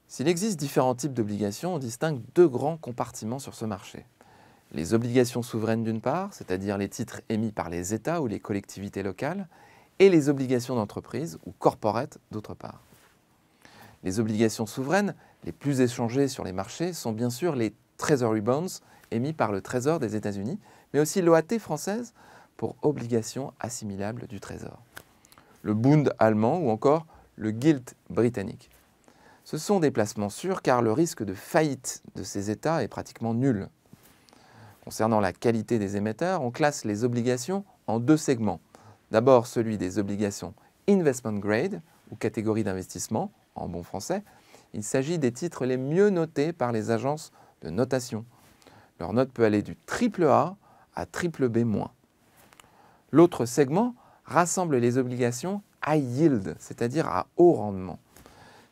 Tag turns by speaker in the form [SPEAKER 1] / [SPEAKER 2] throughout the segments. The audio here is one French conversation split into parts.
[SPEAKER 1] S'il existe différents types d'obligations, on distingue deux grands compartiments sur ce marché. Les obligations souveraines d'une part, c'est-à-dire les titres émis par les États ou les collectivités locales, et les obligations d'entreprise ou corporate d'autre part. Les obligations souveraines les plus échangées sur les marchés sont bien sûr les Treasury Bonds émis par le Trésor des États-Unis, mais aussi l'OAT française pour obligations assimilables du Trésor, le Bund allemand ou encore le Gilt britannique. Ce sont des placements sûrs car le risque de faillite de ces États est pratiquement nul. Concernant la qualité des émetteurs, on classe les obligations en deux segments. D'abord celui des obligations investment grade ou catégorie d'investissement, en bon français. Il s'agit des titres les mieux notés par les agences de notation. Leur note peut aller du AAA à BBB-. L'autre segment rassemble les obligations high yield, c'est-à-dire à haut rendement.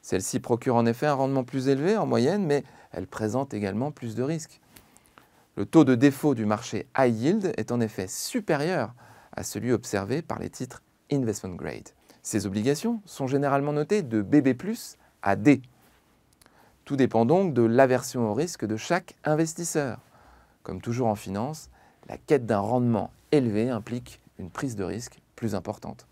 [SPEAKER 1] Celles-ci procurent en effet un rendement plus élevé en moyenne, mais elles présentent également plus de risques. Le taux de défaut du marché high yield est en effet supérieur à celui observé par les titres investment grade. Ces obligations sont généralement notées de BB+ à D. Tout dépend donc de l'aversion au risque de chaque investisseur. Comme toujours en finance, la quête d'un rendement élevé implique une prise de risque plus importante.